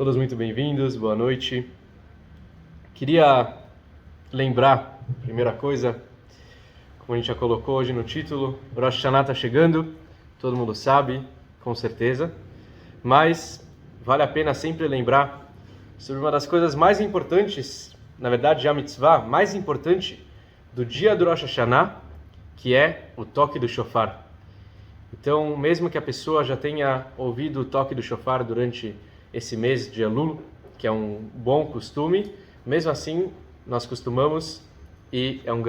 Todos muito bem-vindos, boa noite. Queria lembrar, primeira coisa, como a gente já colocou hoje no título, Rosh Hashanah está chegando, todo mundo sabe, com certeza, mas vale a pena sempre lembrar sobre uma das coisas mais importantes, na verdade a mitzvah mais importante do dia do Rosh Hashanah, que é o toque do shofar. Então, mesmo que a pessoa já tenha ouvido o toque do shofar durante esse mês de Elul, que é um bom costume, mesmo assim nós costumamos, e é uma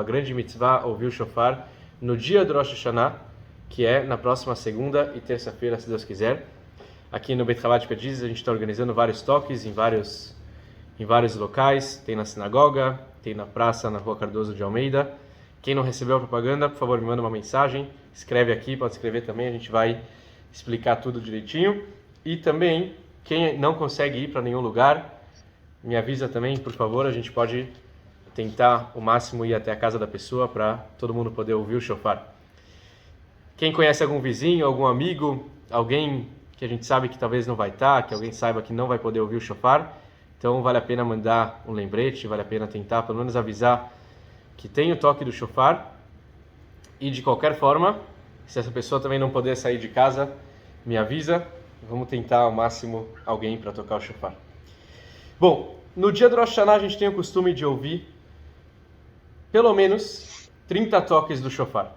grande mitzvah ouvir o shofar no dia do Rosh Hashanah, que é na próxima segunda e terça-feira, se Deus quiser. Aqui no Beit Chabad Perdiz a gente está organizando vários toques em vários locais, tem na sinagoga, tem na praça, na Rua Cardoso de Almeida. Quem não recebeu a propaganda, por favor, me manda uma mensagem, escreve aqui, pode escrever também, a gente vai explicar tudo direitinho. E também, quem não consegue ir para nenhum lugar, me avisa também, por favor, a gente pode tentar o máximo ir até a casa da pessoa para todo mundo poder ouvir o shofar. Quem conhece algum vizinho, algum amigo, alguém que a gente sabe que talvez não vai estar, que alguém saiba que não vai poder ouvir o shofar, então vale a pena mandar um lembrete, vale a pena tentar pelo menos avisar que tem o toque do shofar. E de qualquer forma, se essa pessoa também não puder sair de casa, me avisa, vamos tentar ao máximo alguém para tocar o shofar. Bom, no dia do Rosh Hashanah a gente tem o costume de ouvir pelo menos 30 toques do shofar.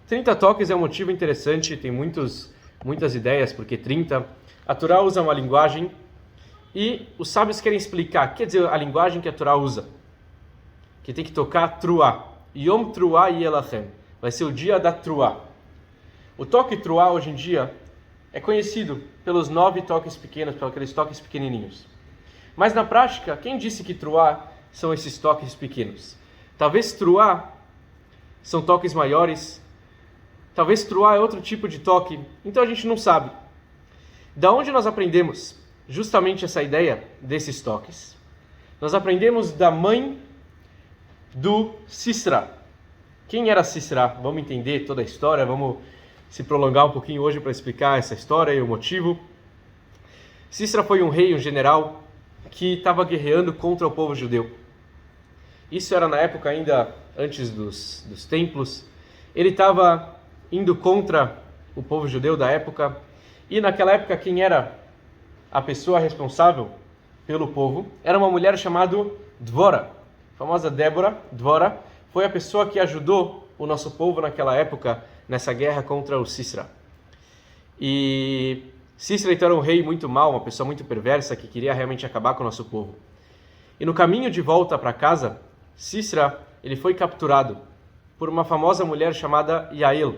30 toques é um motivo interessante, tem muitas ideias, porque 30, a Torá usa uma linguagem e os sábios querem explicar, quer dizer, a linguagem que a Torá usa, que tem que tocar truá, Yom Truá Yelachem, vai ser o dia da truá. O toque truá hoje em dia é conhecido pelos 9 toques pequenos, pelos aqueles toques pequenininhos. Mas na prática, quem disse que truá são esses toques pequenos? Talvez truá são toques maiores, talvez truá é outro tipo de toque, então a gente não sabe. Da onde nós aprendemos justamente essa ideia desses toques? Nós aprendemos da mãe do Sisra. Quem era Sisra? Vamos entender toda a história, vamos se prolongar um pouquinho hoje para explicar essa história e o motivo. Sisra foi um rei, um general, que estava guerreando contra o povo judeu. Isso era na época ainda antes dos templos. Ele estava indo contra o povo judeu da época. E naquela época quem era a pessoa responsável pelo povo era uma mulher chamada Dvora. A famosa Dvora, foi a pessoa que ajudou o nosso povo naquela época, nessa guerra contra o Sisra. E Sisra então era um rei muito mau, uma pessoa muito perversa, que queria realmente acabar com o nosso povo. E no caminho de volta para casa, Sisra ele foi capturado por uma famosa mulher chamada Yael.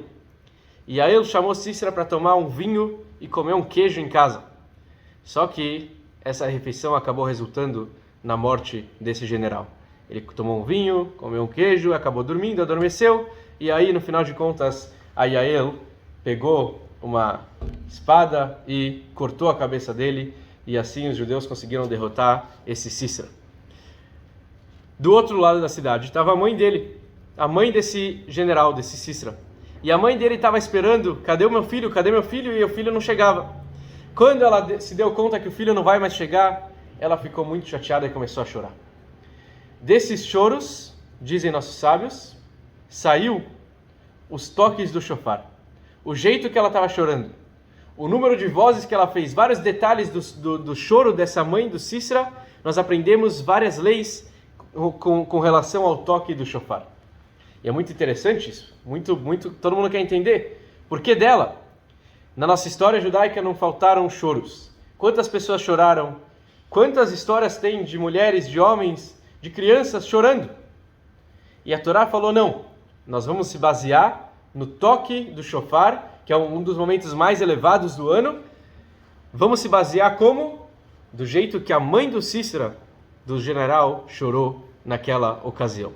Yael chamou Sisra para tomar um vinho e comer um queijo em casa. Só que essa refeição acabou resultando na morte desse general. Ele tomou um vinho, comeu um queijo, acabou dormindo, adormeceu, e aí no final de contas a Yael pegou uma espada e cortou a cabeça dele, e assim os judeus conseguiram derrotar esse Sisra. Do outro lado da cidade estava a mãe dele, a mãe desse general, desse Sisra. E a mãe dele estava esperando, cadê o meu filho? Cadê meu filho? E o filho não chegava. Quando ela se deu conta que o filho não vai mais chegar, ela ficou muito chateada e começou a chorar. Desses choros, dizem nossos sábios, saiu os toques do shofar. O jeito que ela estava chorando, o número de vozes que ela fez, vários detalhes do choro dessa mãe do Sisra, nós aprendemos várias leis com relação ao toque do shofar. E é muito interessante isso, todo mundo quer entender. Por que dela? Na nossa história judaica não faltaram choros. Quantas pessoas choraram? Quantas histórias tem de mulheres, de homens, de crianças chorando? E a Torá falou, não, nós vamos se basear no toque do shofar, que é um dos momentos mais elevados do ano. Vamos se basear como? Do jeito que a mãe do Sisra, do general, chorou naquela ocasião.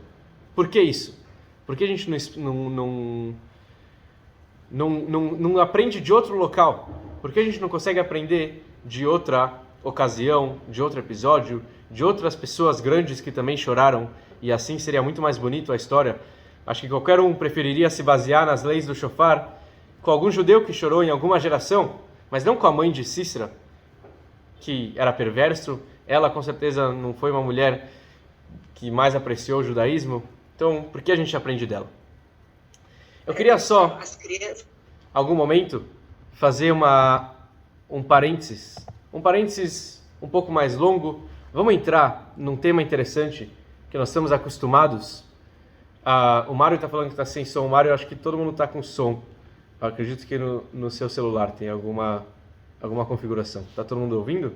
Por que isso? Porque a gente não aprende de outro local? Por que a gente não consegue aprender de outra ocasião, de outro episódio, de outras pessoas grandes que também choraram, e assim seria muito mais bonito a história? Acho que qualquer um preferiria se basear nas leis do shofar com algum judeu que chorou em alguma geração, mas não com a mãe de Sisra, que era perverso, ela com certeza não foi uma mulher que mais apreciou o judaísmo, então por que a gente aprende dela? Eu queria só, algum momento, fazer um parênteses um pouco mais longo. Vamos entrar num tema interessante que nós estamos acostumados. O Mário está falando que está sem som. O Mário, eu acho que todo mundo está com som. Eu acredito que no seu celular tem alguma configuração. Está todo mundo ouvindo?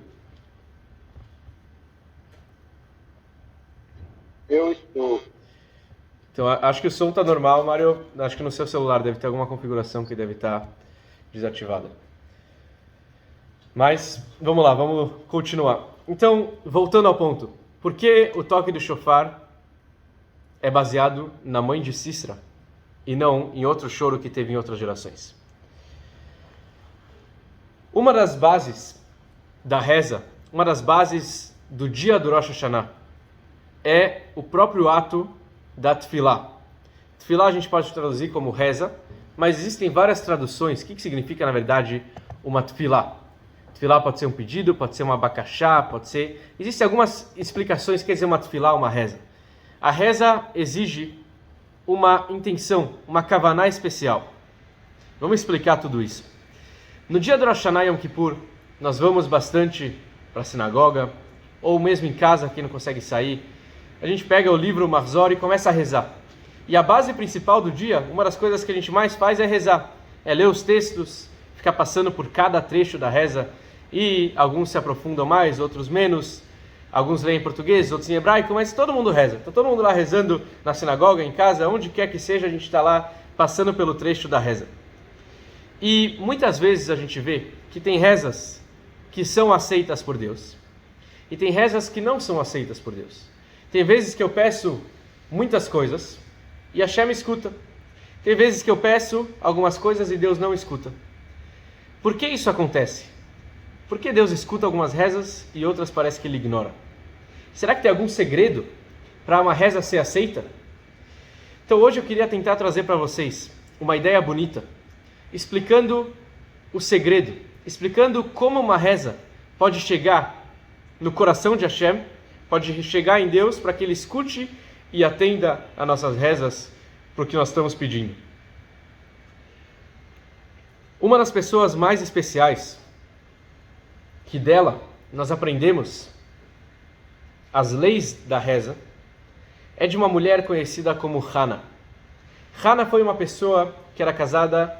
Eu estou. Então, acho que o som está normal, Mário. Acho que no seu celular deve ter alguma configuração que deve estar desativada. Mas, vamos lá, vamos continuar. Então, voltando ao ponto. Por que o toque do shofar é baseado na mãe de Sísera e não em outro choro que teve em outras gerações? Uma das bases da reza, uma das bases do dia do Rosh Hashanah, é o próprio ato da tefilá. Tefilá a gente pode traduzir como reza, mas existem várias traduções. O que significa, na verdade, uma tefilá? Tefilá pode ser um pedido, pode ser uma abacaxá, pode ser... Existem algumas explicações que quer dizer uma tefilá, uma reza. A reza exige uma intenção, uma kavaná especial. Vamos explicar tudo isso. No dia do Rosh Hashanah Yom Kippur, nós vamos bastante para a sinagoga, ou mesmo em casa, quem não consegue sair. A gente pega o livro Mahzor e começa a rezar. E a base principal do dia, uma das coisas que a gente mais faz é rezar. É ler os textos, ficar passando por cada trecho da reza. E alguns se aprofundam mais, outros menos. Alguns leem em português, outros em hebraico, mas todo mundo reza. Está todo mundo lá rezando na sinagoga, em casa, onde quer que seja, a gente está lá passando pelo trecho da reza. E muitas vezes a gente vê que tem rezas que são aceitas por Deus. E tem rezas que não são aceitas por Deus. Tem vezes que eu peço muitas coisas e Hashem escuta. Tem vezes que eu peço algumas coisas e Deus não escuta. Por que isso acontece? Por que Deus escuta algumas rezas e outras parece que Ele ignora? Será que tem algum segredo para uma reza ser aceita? Então hoje eu queria tentar trazer para vocês uma ideia bonita, explicando o segredo, explicando como uma reza pode chegar no coração de Hashem, pode chegar em Deus para que Ele escute e atenda a nossas rezas para o que nós estamos pedindo. Uma das pessoas mais especiais, que dela nós aprendemos as leis da reza, é de uma mulher conhecida como Hannah. Hannah foi uma pessoa que era casada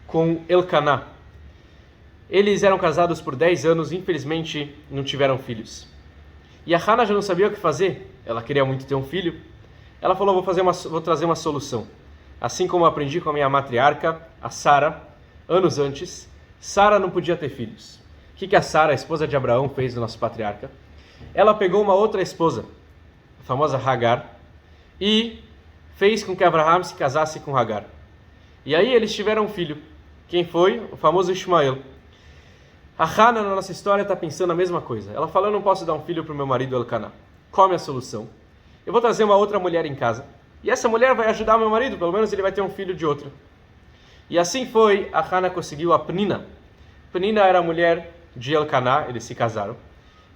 com Elcaná. Eles eram casados por 10 anos e infelizmente não tiveram filhos. E a Hannah já não sabia o que fazer, ela queria muito ter um filho. Ela falou, vou trazer uma solução. Assim como eu aprendi com a minha matriarca, a Sara, anos antes, Sara não podia ter filhos. O que a Sara, a esposa de Abraão, fez do nosso patriarca? Ela pegou uma outra esposa, a famosa Hagar, e fez com que Abraão se casasse com Hagar. E aí eles tiveram um filho. Quem foi? O famoso Ismael. A Hannah, na nossa história, está pensando a mesma coisa. Ela fala, eu não posso dar um filho para o meu marido Elcaná. Qual é a minha solução? Eu vou trazer uma outra mulher em casa. E essa mulher vai ajudar meu marido, pelo menos ele vai ter um filho de outra. E assim foi, a Hannah conseguiu a Penina. Penina era a mulher de Elcaná, eles se casaram.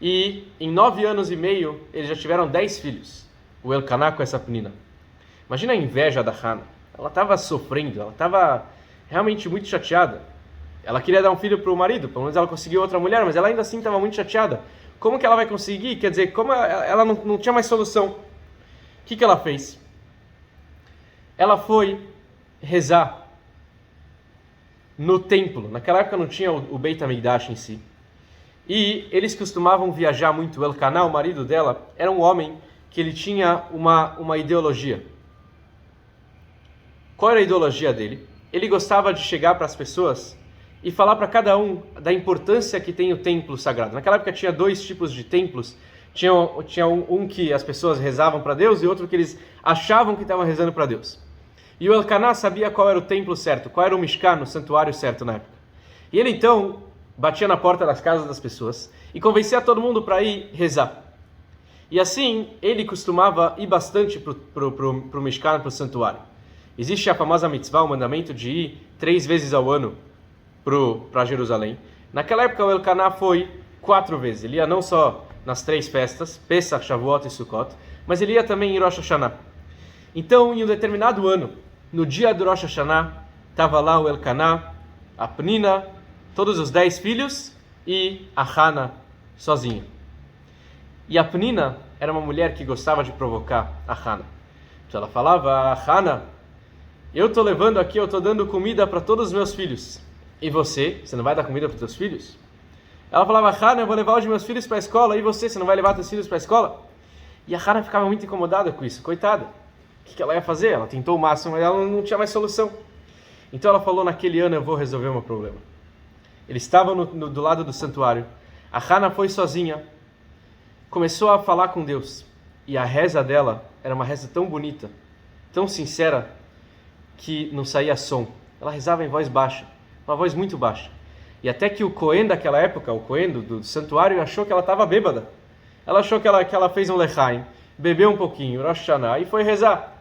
E em 9 anos e meio, eles já tiveram 10 filhos. O Elcaná com essa Penina. Imagina a inveja da Hannah. Ela estava sofrendo, ela estava realmente muito chateada. Ela queria dar um filho para o marido, pelo menos ela conseguiu outra mulher, mas ela ainda assim estava muito chateada. Como que ela vai conseguir? Quer dizer, como ela não tinha mais solução. O que ela fez? Ela foi rezar no templo. Naquela época não tinha o Beit HaMikdash em si. E eles costumavam viajar muito. O Elcaná, o marido dela, era um homem que ele tinha uma ideologia. Qual era a ideologia dele? Ele gostava de chegar para as pessoas e falar para cada um da importância que tem o templo sagrado. Naquela época tinha 2 tipos de templos. Tinha um que as pessoas rezavam para Deus e outro que eles achavam que estavam rezando para Deus. E o Elcaná sabia qual era o templo certo, qual era o Mishkan, o santuário certo na época. E ele então batia na porta das casas das pessoas e convencia todo mundo para ir rezar. E assim ele costumava ir bastante para o Mishkan, para o santuário. Existe a famosa mitzvah, o mandamento de ir 3 vezes ao ano para Jerusalém. Naquela época o Elcaná foi 4 vezes. Ele ia não só nas 3 festas, Pesach, Shavuot e Sukkot, mas ele ia também em Rosh Hashanah. Então, em um determinado ano, no dia do Rosh Hashanah, estava lá o Elkaná, a Pnina, todos os 10 filhos e a Hana sozinha. E a Pnina era uma mulher que gostava de provocar a Hana. Então ela falava: Hana, eu estou levando aqui, eu estou dando comida para todos os meus filhos. E você não vai dar comida para os teus filhos? Ela falava: Hana, eu vou levar os meus filhos para a escola. E você não vai levar teus filhos para a escola? E a Hana ficava muito incomodada com isso, coitada. O que ela ia fazer? Ela tentou o máximo, mas ela não tinha mais solução. Então ela falou: naquele ano eu vou resolver o meu problema. Eles estavam do lado do santuário. A Hana foi sozinha, começou a falar com Deus. E a reza dela era uma reza tão bonita, tão sincera, que não saía som. Ela rezava em voz baixa, uma voz muito baixa. E até que o Cohen daquela época, o Cohen do santuário, achou que ela estava bêbada. Ela achou que ela fez um lechaim, bebeu um pouquinho, Rosh Hashanah, e foi rezar.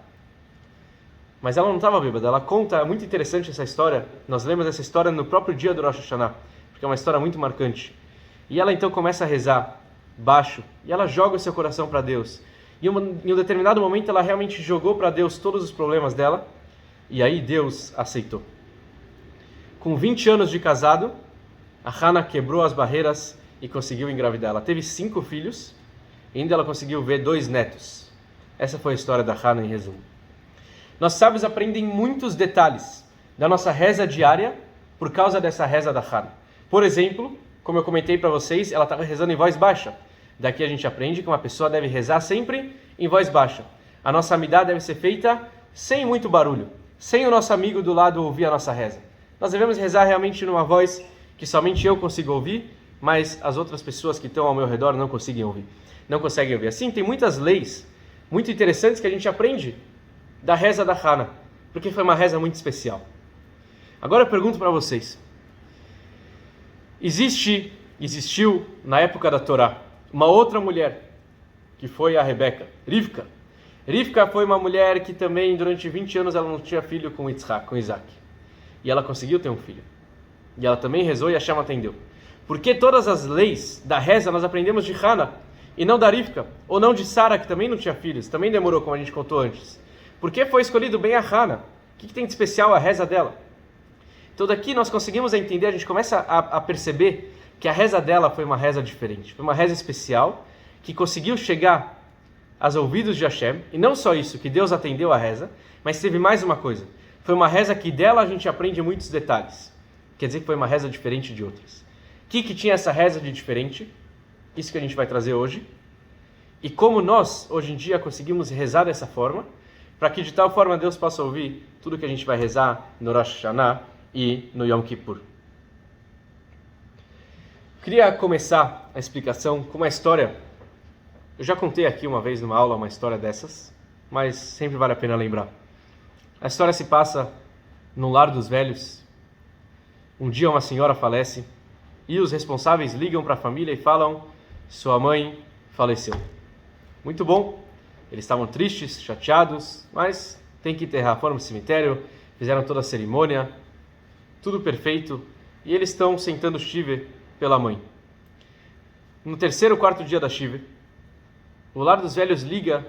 Mas ela não estava bêbada. Ela conta, é muito interessante essa história. Nós lemos essa história no próprio dia do Rosh Hashanah, porque é uma história muito marcante. E ela então começa a rezar baixo, e ela joga o seu coração para Deus. E em um determinado momento ela realmente jogou para Deus todos os problemas dela, e aí Deus aceitou. Com 20 anos de casado, a Hana quebrou as barreiras e conseguiu engravidar. Ela teve 5 filhos, e ainda ela conseguiu ver 2 netos. Essa foi a história da Hana em resumo. Nossos sábios aprendem muitos detalhes da nossa reza diária por causa dessa reza da Hana. Por exemplo, como eu comentei para vocês, ela estava rezando em voz baixa. Daqui a gente aprende que uma pessoa deve rezar sempre em voz baixa. A nossa amidá deve ser feita sem muito barulho, sem o nosso amigo do lado ouvir a nossa reza. Nós devemos rezar realmente numa voz que somente eu consigo ouvir, mas as outras pessoas que estão ao meu redor não conseguem ouvir. Assim, tem muitas leis muito interessantes que a gente aprende da reza da Hana, porque foi uma reza muito especial. Agora eu pergunto para vocês: existiu na época da Torá uma outra mulher, que foi a Rebeca, Rivka. Rivka foi uma mulher que também durante 20 anos ela não tinha filho com Isaac. E ela conseguiu ter um filho. E ela também rezou e Hashem atendeu. Porque todas as leis da reza nós aprendemos de Hana e não da Rivka, ou não de Sara, que também não tinha filhos, também demorou, como a gente contou antes. Por que foi escolhido bem a Hana? O que tem de especial a reza dela? Então daqui nós conseguimos entender, a gente começa a perceber que a reza dela foi uma reza diferente, foi uma reza especial, que conseguiu chegar aos ouvidos de Hashem, e não só isso, que Deus atendeu a reza, mas teve mais uma coisa, foi uma reza que dela a gente aprende muitos detalhes, quer dizer que foi uma reza diferente de outras. O que tinha essa reza de diferente? Isso que a gente vai trazer hoje, e como nós, hoje em dia, conseguimos rezar dessa forma, para que de tal forma Deus possa ouvir tudo que a gente vai rezar no Rosh Hashanah e no Yom Kippur. Queria começar a explicação com uma história. Eu já contei aqui uma vez numa aula uma história dessas, mas sempre vale a pena lembrar. A história se passa no lar dos velhos. Um dia uma senhora falece e os responsáveis ligam para a família e falam: sua mãe faleceu. Muito bom, eles estavam tristes, chateados, mas tem que enterrar. Foram para o cemitério, fizeram toda a cerimônia, tudo perfeito, e eles estão sentando Shiva pela mãe. No 3º ou 4º dia da Shiva, o lar dos velhos liga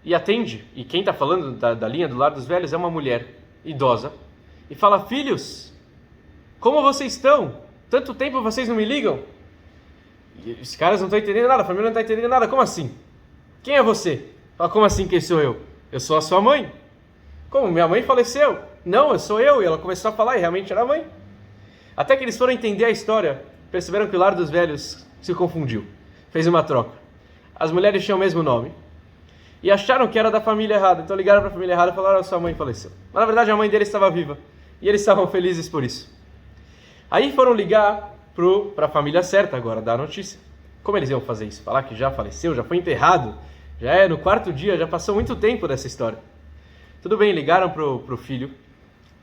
e atende, e quem está falando da linha do lar dos velhos é uma mulher idosa, e fala: filhos, como vocês estão? Tanto tempo vocês não me ligam? E os caras não estão entendendo nada, a família não está entendendo nada. Como assim? Quem é você? Fala: como assim quem sou eu? Eu sou a sua mãe. Como? Minha mãe faleceu? Não, eu sou eu. E ela começou a falar e realmente era a mãe. Até que eles foram entender a história, perceberam que o lar dos velhos se confundiu, fez uma troca. As mulheres tinham o mesmo nome e acharam que era da família errada, então ligaram para a família errada e falaram: sua mãe faleceu. Mas na verdade a mãe dele estava viva e eles estavam felizes por isso. Aí foram ligar para a família certa agora, dar a notícia. Como eles iam fazer isso? Falar que já faleceu, já foi enterrado, já é no 4º dia, já passou muito tempo dessa história. Tudo bem, ligaram pro filho,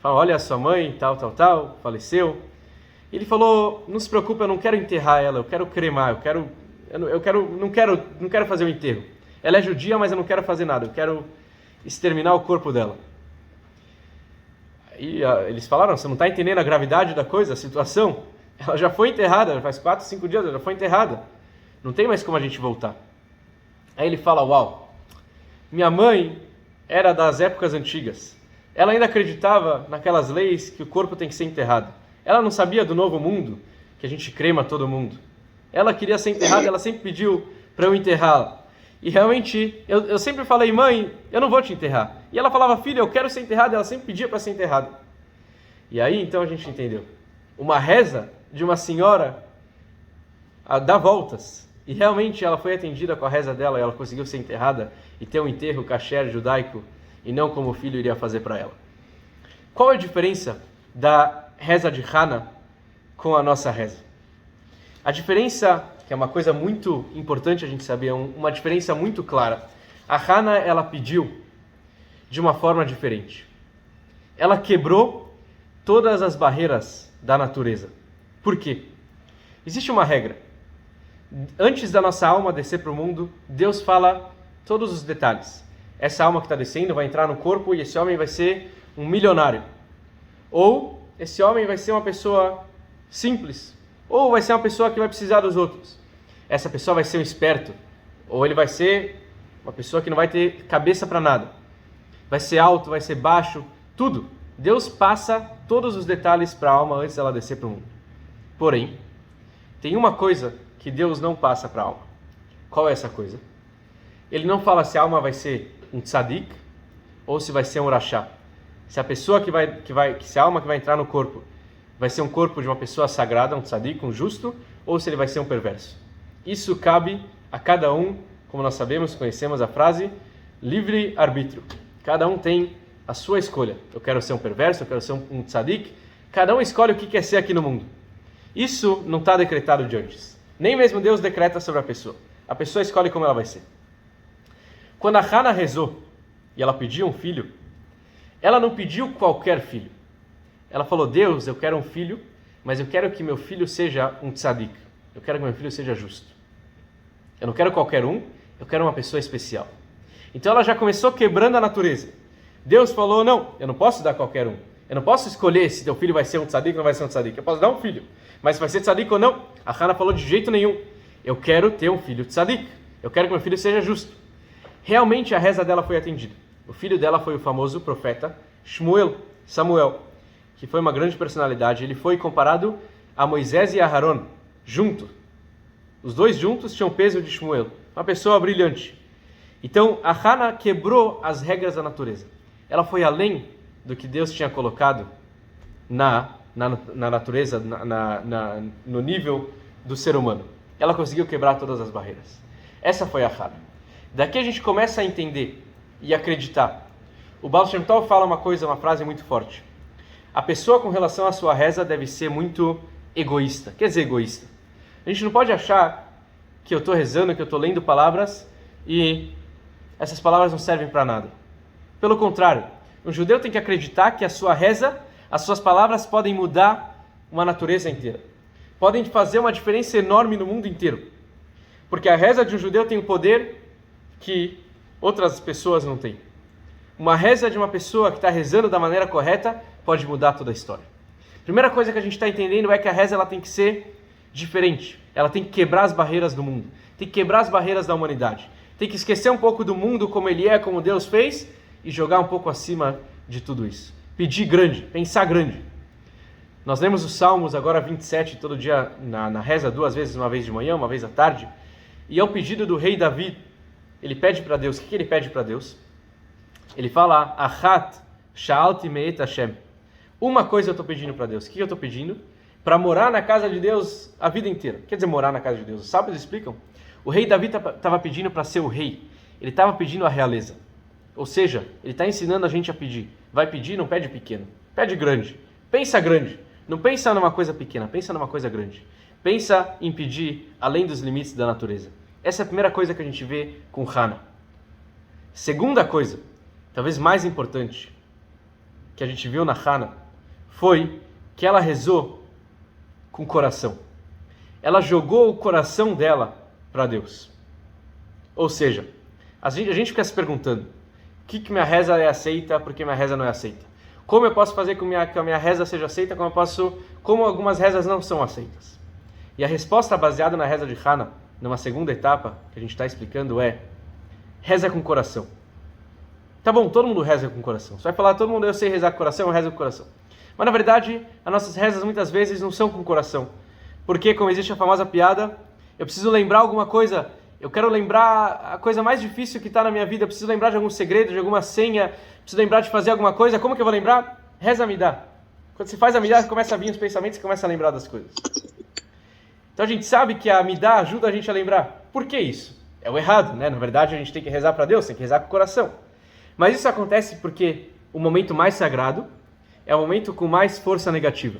falaram: olha, sua mãe, tal, faleceu. E ele falou: não se preocupe, eu não quero enterrar ela, eu quero cremar, não quero fazer o enterro. Ela é judia, mas eu não quero fazer nada, eu quero exterminar o corpo dela. E eles falaram: você não está entendendo a gravidade da coisa, a situação? Ela já foi enterrada, faz 4, 5 dias, ela já foi enterrada. Não tem mais como a gente voltar. Aí ele fala, uau, minha mãe era das épocas antigas. Ela ainda acreditava naquelas leis que o corpo tem que ser enterrado. Ela não sabia do novo mundo, que a gente crema todo mundo. Ela queria ser enterrada, ela sempre pediu para eu enterrá-la. E realmente, eu sempre falei, mãe, eu não vou te enterrar. E ela falava, filha, eu quero ser enterrada, ela sempre pedia para ser enterrada. E aí, então, a gente entendeu. Uma reza de uma senhora dá voltas. E realmente ela foi atendida com a reza dela e ela conseguiu ser enterrada e ter um enterro kasher judaico e não como o filho iria fazer para ela. Qual é a diferença da reza de Hana com a nossa reza? A diferença, que é uma coisa muito importante a gente saber, uma diferença muito clara. A Hana, ela pediu de uma forma diferente. Ela quebrou todas as barreiras da natureza. Por quê? Existe uma regra. Antes da nossa alma descer para o mundo, Deus fala todos os detalhes. Essa alma que está descendo vai entrar no corpo e esse homem vai ser um milionário. Ou esse homem vai ser uma pessoa simples. Ou vai ser uma pessoa que vai precisar dos outros. Essa pessoa vai ser um esperto. Ou ele vai ser uma pessoa que não vai ter cabeça para nada. Vai ser alto, vai ser baixo, tudo. Deus passa todos os detalhes para a alma antes dela descer para o mundo. Porém, tem uma coisa que Deus não passa para a alma. Qual é essa coisa? Ele não fala se a alma vai ser um tzadik ou se vai ser um rachá. Se a pessoa se a alma que vai entrar no corpo vai ser um corpo de uma pessoa sagrada, um tzadik, um justo, ou se ele vai ser um perverso. Isso cabe a cada um, como nós sabemos, conhecemos a frase, livre arbítrio. Cada um tem a sua escolha. Eu quero ser um perverso, eu quero ser um tzadik. Cada um escolhe o que quer ser aqui no mundo. Isso não está decretado de antes. Nem mesmo Deus decreta sobre a pessoa. A pessoa escolhe como ela vai ser. Quando a Hana rezou e ela pediu um filho, ela não pediu qualquer filho. Ela falou, Deus, eu quero um filho, mas eu quero que meu filho seja um tzadik. Eu quero que meu filho seja justo. Eu não quero qualquer um, eu quero uma pessoa especial. Então ela já começou quebrando a natureza. Deus falou, não, eu não posso dar qualquer um. Eu não posso escolher se teu filho vai ser um tzadik ou não vai ser um tzadik. Eu posso dar um filho, mas se vai ser tzadik ou não. A Hana falou de jeito nenhum. Eu quero ter um filho tzadik. Eu quero que meu filho seja justo. Realmente a reza dela foi atendida. O filho dela foi o famoso profeta Samuel, que foi uma grande personalidade. Ele foi comparado a Moisés e a Aharon, junto. Os dois juntos tinham o peso de Shmuel. Uma pessoa brilhante. Então a Hana quebrou as regras da natureza. Ela foi além do que Deus tinha colocado na natureza, no nível do ser humano. Ela conseguiu quebrar todas as barreiras. Essa foi a Hana. Daqui a gente começa a entender e acreditar. O Baal Shem Tov fala uma frase muito forte. A pessoa com relação à sua reza deve ser muito egoísta. Quer dizer, egoísta. A gente não pode achar que eu estou rezando, que eu estou lendo palavras e essas palavras não servem para nada. Pelo contrário, um judeu tem que acreditar que a sua reza, as suas palavras podem mudar uma natureza inteira. Podem fazer uma diferença enorme no mundo inteiro. Porque a reza de um judeu tem um poder que outras pessoas não têm. Uma reza de uma pessoa que está rezando da maneira correta pode mudar toda a história. Primeira coisa que a gente está entendendo é que a reza ela tem que ser diferente. Ela tem que quebrar as barreiras do mundo. Tem que quebrar as barreiras da humanidade. Tem que esquecer um pouco do mundo como ele é, como Deus fez, e jogar um pouco acima de tudo isso. Pedir grande, pensar grande. Nós lemos os Salmos, agora 27, todo dia na reza, 2 vezes, uma vez de manhã, uma vez à tarde. E é o pedido do rei Davi. Ele pede para Deus, o que ele pede para Deus? Ele fala, Achat sha'alti me'et Hashem. Uma coisa eu estou pedindo para Deus. O que eu estou pedindo? Para morar na casa de Deus a vida inteira. Quer dizer, morar na casa de Deus. Os sábios explicam. O rei Davi estava pedindo para ser o rei. Ele estava pedindo a realeza. Ou seja, ele está ensinando a gente a pedir. Vai pedir, não pede pequeno. Pede grande. Pensa grande. Não pensa numa coisa pequena, pensa numa coisa grande. Pensa em pedir além dos limites da natureza. Essa é a primeira coisa que a gente vê com Hana. Segunda coisa, talvez mais importante, que a gente viu na Hana, foi que ela rezou com o coração. Ela jogou o coração dela para Deus. Ou seja, a gente fica se perguntando, por que minha reza é aceita, por que minha reza não é aceita? Como eu posso fazer com que a minha reza seja aceita, como algumas rezas não são aceitas. E a resposta baseada na reza de Hana, numa segunda etapa, que a gente está explicando, é reza com coração. Tá bom, todo mundo reza com coração. Você vai falar, todo mundo, eu sei rezar com coração, eu rezo com coração. Mas na verdade, as nossas rezas muitas vezes não são com coração. Porque, como existe a famosa piada, eu preciso lembrar alguma coisa, eu quero lembrar a coisa mais difícil que está na minha vida, eu preciso lembrar de algum segredo, de alguma senha, preciso lembrar de fazer alguma coisa, como que eu vou lembrar? Reza Amidá. Quando você faz Amidá, começa a vir os pensamentos e começa a lembrar das coisas. Então a gente sabe que a Amidá ajuda a gente a lembrar. Por que isso? É o errado, né? Na verdade, a gente tem que rezar para Deus, tem que rezar com o coração. Mas isso acontece porque o momento mais sagrado é o momento com mais força negativa.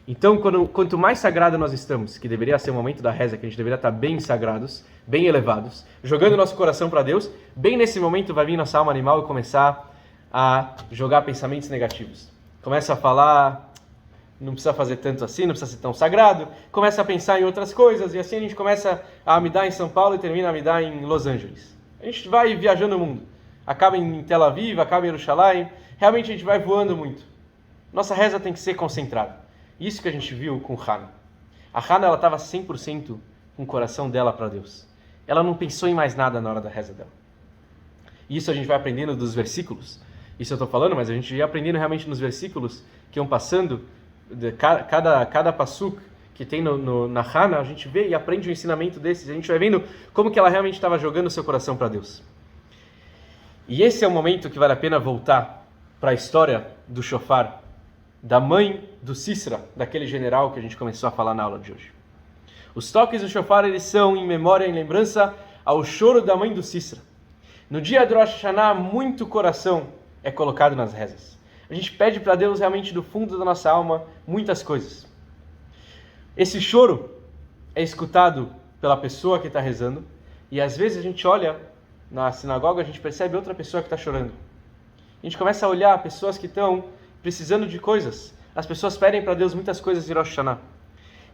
Então, quanto mais sagrado nós estamos, que deveria ser o momento da reza, que a gente deveria estar bem sagrados, bem elevados, jogando nosso coração para Deus, bem nesse momento vai vir nossa alma animal e começar a jogar pensamentos negativos. Começa a falar, não precisa fazer tanto assim, não precisa ser tão sagrado, começa a pensar em outras coisas, e assim a gente começa a Amidá em São Paulo e termina a Amidá em Los Angeles. A gente vai viajando o mundo. Acaba em Tel Aviv, acaba em Jerusalém, realmente a gente vai voando muito. Nossa reza tem que ser concentrada. Isso que a gente viu com Hana. A Hana, ela estava 100% com o coração dela para Deus. Ela não pensou em mais nada na hora da reza dela. Isso a gente vai aprendendo dos versículos. Isso eu estou falando, mas a gente ia aprendendo realmente nos versículos que iam passando, de cada passuk que tem na Hana, a gente vê e aprende o ensinamento desses. A gente vai vendo como que ela realmente estava jogando o seu coração para Deus. E esse é o momento que vale a pena voltar para a história do shofar, da mãe do Sísera, daquele general que a gente começou a falar na aula de hoje. Os toques do shofar, eles são em memória, em lembrança ao choro da mãe do Sísera. No dia do Rosh Hashanah, muito coração é colocado nas rezas. A gente pede para Deus realmente do fundo da nossa alma muitas coisas. Esse choro é escutado pela pessoa que está rezando e às vezes a gente olha na sinagoga, a gente percebe outra pessoa que está chorando. A gente começa a olhar pessoas que estão precisando de coisas. As pessoas pedem para Deus muitas coisas de Rosh Hashanah.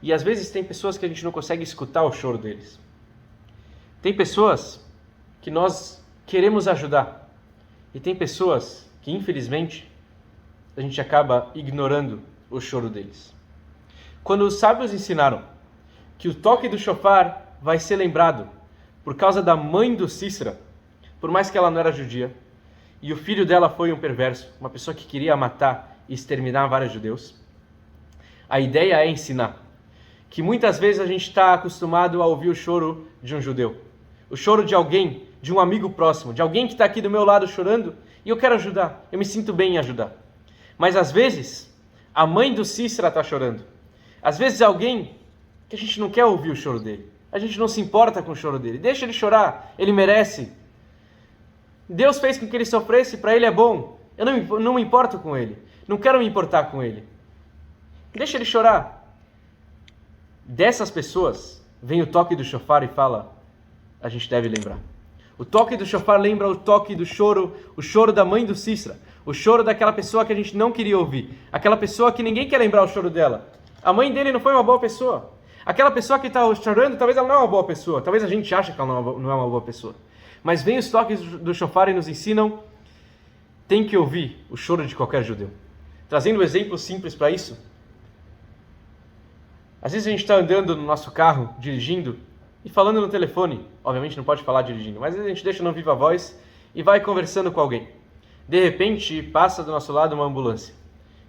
E às vezes tem pessoas que a gente não consegue escutar o choro deles. Tem pessoas que nós queremos ajudar. E tem pessoas que, infelizmente, a gente acaba ignorando o choro deles. Quando os sábios ensinaram que o toque do shofar vai ser lembrado por causa da mãe do Sísera, por mais que ela não era judia, e o filho dela foi um perverso, uma pessoa que queria matar e exterminar vários judeus, a ideia é ensinar que muitas vezes a gente está acostumado a ouvir o choro de um judeu, o choro de alguém, de um amigo próximo, de alguém que está aqui do meu lado chorando, e eu quero ajudar, eu me sinto bem em ajudar. Mas às vezes, a mãe do Sísera está chorando. Às vezes é alguém que a gente não quer ouvir o choro dele. A gente não se importa com o choro dele. Deixa ele chorar, ele merece. Deus fez com que ele sofresse, para ele é bom. Eu não me importo com ele. Não quero me importar com ele. Deixa ele chorar. Dessas pessoas, vem o toque do shofar e fala, a gente deve lembrar. O toque do shofar lembra o toque do choro, o choro da mãe do Sísera, o choro daquela pessoa que a gente não queria ouvir, aquela pessoa que ninguém quer lembrar o choro dela. A mãe dele não foi uma boa pessoa. Aquela pessoa que está chorando, talvez ela não é uma boa pessoa. Talvez a gente ache que ela não é uma boa pessoa. Mas vem os toques do shofar e nos ensinam, tem que ouvir o choro de qualquer judeu. Trazendo um exemplo simples para isso. Às vezes a gente está andando no nosso carro, dirigindo, e falando no telefone. Obviamente não pode falar dirigindo, mas às vezes a gente deixa no viva voz e vai conversando com alguém. De repente, passa do nosso lado uma ambulância.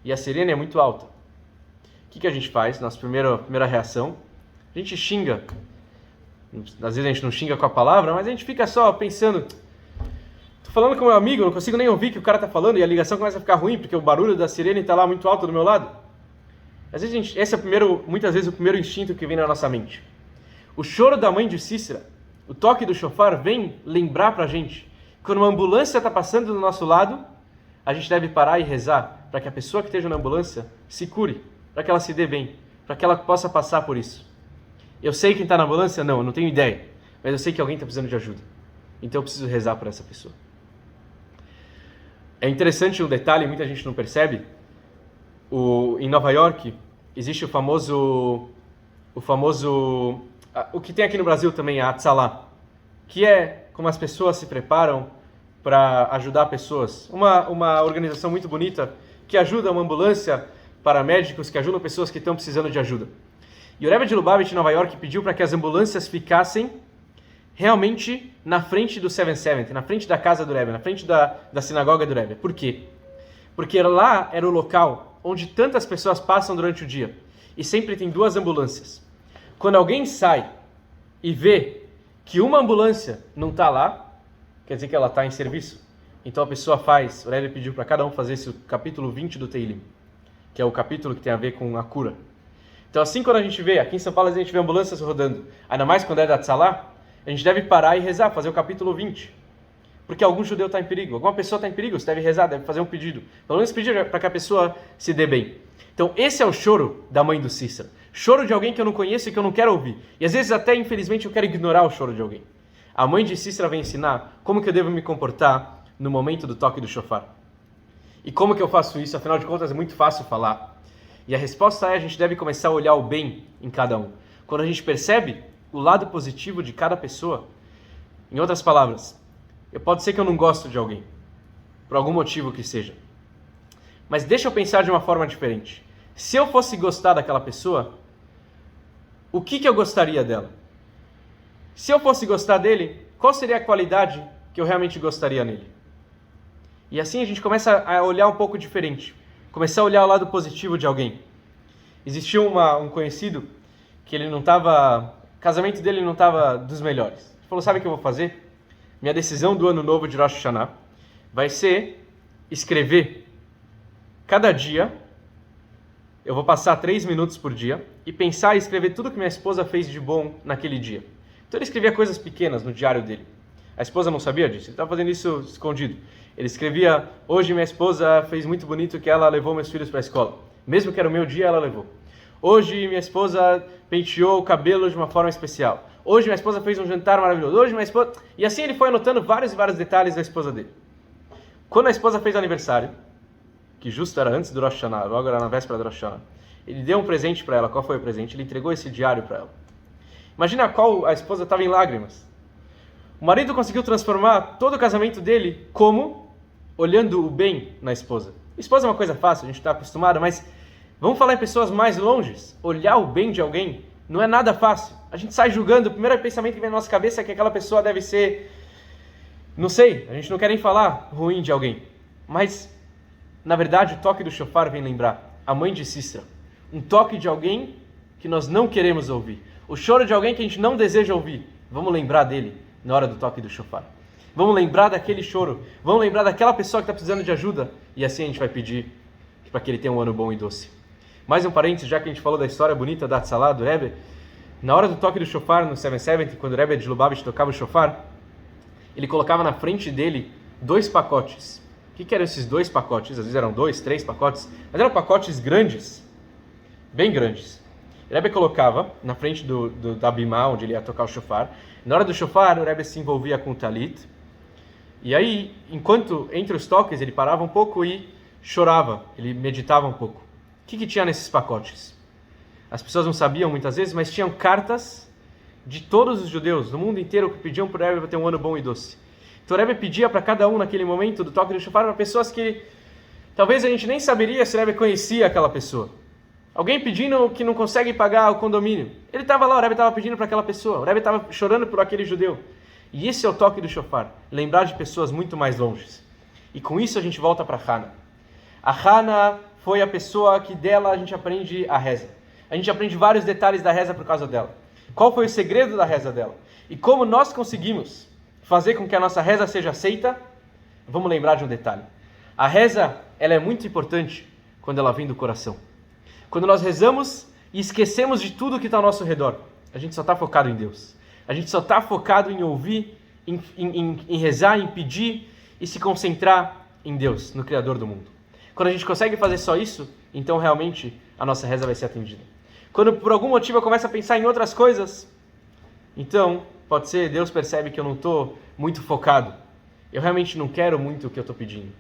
E a sirene é muito alta. O que a gente faz? Nossa primeira reação, a gente xinga. Às vezes a gente não xinga com a palavra, mas a gente fica só pensando, tô falando com meu amigo, não consigo nem ouvir o que o cara tá falando, e a ligação começa a ficar ruim, porque o barulho da sirene está lá muito alto do meu lado. Às vezes esse é muitas vezes o primeiro instinto que vem na nossa mente. O choro da mãe de Sísera, o toque do shofar vem lembrar pra gente, quando uma ambulância está passando do nosso lado, a gente deve parar e rezar, para que a pessoa que esteja na ambulância se cure, para que ela se dê bem, para que ela possa passar por isso. Eu sei quem está na ambulância? Não, eu não tenho ideia. Mas eu sei que alguém está precisando de ajuda. Então eu preciso rezar por essa pessoa. É interessante um detalhe, muita gente não percebe. Em Nova York, existe o que tem aqui no Brasil também, a Atzalá, que é como as pessoas se preparam para ajudar pessoas. Uma organização muito bonita que ajuda uma ambulância, paramédicos que ajudam pessoas que estão precisando de ajuda. E o Rebbe de Lubavitch, em Nova York, pediu para que as ambulâncias ficassem realmente na frente do 770, na frente da casa do Rebbe, na frente da sinagoga do Rebbe. Por quê? Porque lá era o local onde tantas pessoas passam durante o dia. E sempre tem duas ambulâncias. Quando alguém sai e vê que uma ambulância não está lá, quer dizer que ela está em serviço. Então a pessoa faz, o Rebbe pediu para cada um fazer esse capítulo 20 do Teilim, que é o capítulo que tem a ver com a cura. Então assim quando a gente vê, aqui em São Paulo a gente vê ambulâncias rodando, ainda mais quando é da Tzalá, a gente deve parar e rezar, fazer o capítulo 20. Porque algum judeu está em perigo, alguma pessoa está em perigo, você deve rezar, deve fazer um pedido. Pelo menos pedir para que a pessoa se dê bem. Então esse é o choro da mãe do Cícero. Choro de alguém que eu não conheço e que eu não quero ouvir. E às vezes até, infelizmente, eu quero ignorar o choro de alguém. A mãe de Cícera vai ensinar como que eu devo me comportar no momento do toque do shofar. E como que eu faço isso? Afinal de contas, é muito fácil falar. E a resposta é: a gente deve começar a olhar o bem em cada um. Quando a gente percebe o lado positivo de cada pessoa, em outras palavras, pode ser que eu não gosto de alguém, por algum motivo que seja. Mas deixa eu pensar de uma forma diferente. Se eu fosse gostar daquela pessoa, o que eu gostaria dela? Se eu fosse gostar dele, qual seria a qualidade que eu realmente gostaria nele? E assim a gente começa a olhar um pouco diferente. Começar a olhar o lado positivo de alguém. Existiu um conhecido que ele não estava... O casamento dele não estava dos melhores. Ele falou: sabe o que eu vou fazer? Minha decisão do ano novo de Rosh Hashanah vai ser escrever cada dia. Eu vou passar 3 minutos por dia e pensar e escrever tudo que minha esposa fez de bom naquele dia. Então ele escrevia coisas pequenas no diário dele. A esposa não sabia disso, ele estava fazendo isso escondido. Ele escrevia: hoje minha esposa fez muito bonito que ela levou meus filhos para a escola. Mesmo que era o meu dia, ela levou. Hoje minha esposa penteou o cabelo de uma forma especial. Hoje minha esposa fez um jantar maravilhoso. Hoje minha esposa... E assim ele foi anotando vários e vários detalhes da esposa dele. Quando a esposa fez aniversário, que justo era antes do Rosh Hashanah, logo era na véspera do Rosh Hashanah, ele deu um presente para ela. Qual foi o presente? Ele entregou esse diário para ela. Imagina qual a esposa estava em lágrimas. O marido conseguiu transformar todo o casamento dele como? Olhando o bem na esposa. Esposa é uma coisa fácil, a gente está acostumado, mas vamos falar em pessoas mais longes. Olhar o bem de alguém não é nada fácil. A gente sai julgando, o primeiro pensamento que vem na nossa cabeça é que aquela pessoa deve ser, não sei, a gente não quer nem falar ruim de alguém. Mas, na verdade, o toque do shofar vem lembrar a mãe de Cícera. Um toque de alguém que nós não queremos ouvir. O choro de alguém que a gente não deseja ouvir. Vamos lembrar dele na hora do toque do shofar. Vamos lembrar daquele choro. Vamos lembrar daquela pessoa que está precisando de ajuda. E assim a gente vai pedir para que ele tenha um ano bom e doce. Mais um parênteses, já que a gente falou da história bonita da Tzalá, do Rebbe. Na hora do toque do shofar, no 770, quando o Rebbe de Lubavitch tocava o shofar, ele colocava na frente dele 2 pacotes. O que eram esses 2 pacotes? Às vezes eram 2, 3 pacotes, mas eram pacotes grandes, bem grandes. O Rebbe colocava na frente da bimá, onde ele ia tocar o shofar. Na hora do shofar, o Rebbe se envolvia com o talit. E aí, entre os toques, ele parava um pouco e chorava, ele meditava um pouco. O que tinha nesses pacotes? As pessoas não sabiam muitas vezes, mas tinham cartas de todos os judeus do mundo inteiro que pediam para o Rebbe ter um ano bom e doce. Então o Rebbe pedia para cada um naquele momento do toque do shofar para pessoas que talvez a gente nem saberia se o Rebbe conhecia aquela pessoa. Alguém pedindo que não consegue pagar o condomínio. Ele estava lá, o Rebbe estava pedindo para aquela pessoa. O Rebbe estava chorando por aquele judeu. E esse é o toque do shofar. Lembrar de pessoas muito mais longes. E com isso a gente volta para Hana. A Hana foi a pessoa que dela a gente aprende a reza. A gente aprende vários detalhes da reza por causa dela. Qual foi o segredo da reza dela? E como nós conseguimos fazer com que a nossa reza seja aceita? Vamos lembrar de um detalhe. A reza, ela é muito importante quando ela vem do coração. Quando nós rezamos e esquecemos de tudo que está ao nosso redor, a gente só está focado em Deus. A gente só está focado em ouvir, em rezar, em pedir e se concentrar em Deus, no Criador do mundo. Quando a gente consegue fazer só isso, então realmente a nossa reza vai ser atendida. Quando por algum motivo eu começo a pensar em outras coisas, então pode ser Deus percebe que eu não estou muito focado. Eu realmente não quero muito o que eu estou pedindo.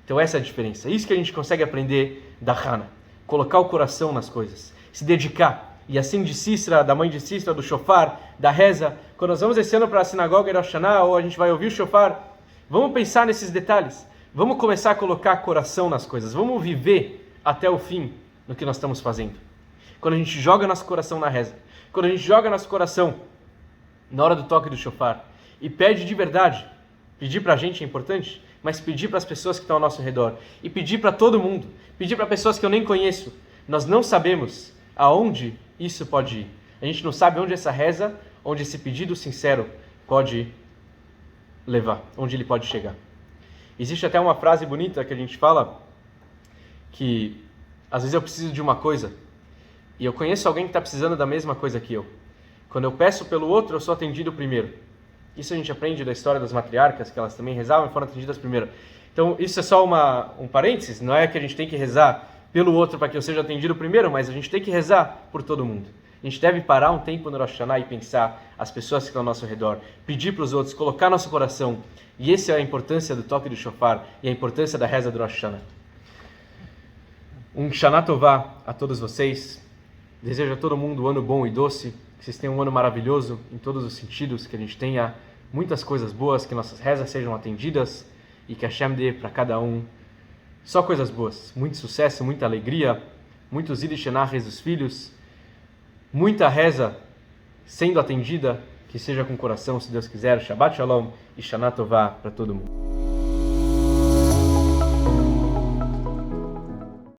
Então essa é a diferença. Isso que a gente consegue aprender da Hana. Colocar o coração nas coisas. Se dedicar. E assim de Cícera, da mãe de Cícera, do shofar, da reza. Quando nós vamos esse ano para a sinagoga em Rosh Hashanah, ou a gente vai ouvir o shofar, vamos pensar nesses detalhes. Vamos começar a colocar coração nas coisas. Vamos viver até o fim no que nós estamos fazendo. Quando a gente joga nosso coração na reza, quando a gente joga nosso coração na hora do toque do shofar e pede de verdade, pedir para a gente é importante, mas pedir para as pessoas que estão ao nosso redor e pedir para todo mundo, pedir para pessoas que eu nem conheço. Nós não sabemos aonde isso pode ir. A gente não sabe onde essa reza, onde esse pedido sincero pode levar, onde ele pode chegar. Existe até uma frase bonita que a gente fala que às vezes eu preciso de uma coisa e eu conheço alguém que está precisando da mesma coisa que eu. Quando eu peço pelo outro, eu sou atendido primeiro. Isso a gente aprende da história das matriarcas, que elas também rezavam e foram atendidas primeiro. Então, isso é só um parênteses, não é que a gente tem que rezar pelo outro para que eu seja atendido primeiro, mas a gente tem que rezar por todo mundo. A gente deve parar um tempo no Rosh Hashanah e pensar as pessoas que estão ao nosso redor, pedir para os outros, colocar nosso coração. E essa é a importância do toque do shofar e a importância da reza do Rosh Hashanah. Um Shana Tová a todos vocês. Desejo a todo mundo um ano bom e doce, que vocês tenham um ano maravilhoso em todos os sentidos, que a gente tenha muitas coisas boas, que nossas rezas sejam atendidas e que Hashem dê para cada um só coisas boas, muito sucesso, muita alegria, muitos Yiddish Enachis dos filhos, muita reza sendo atendida, que seja com coração, se Deus quiser. Shabbat Shalom e Shana Tová para todo mundo.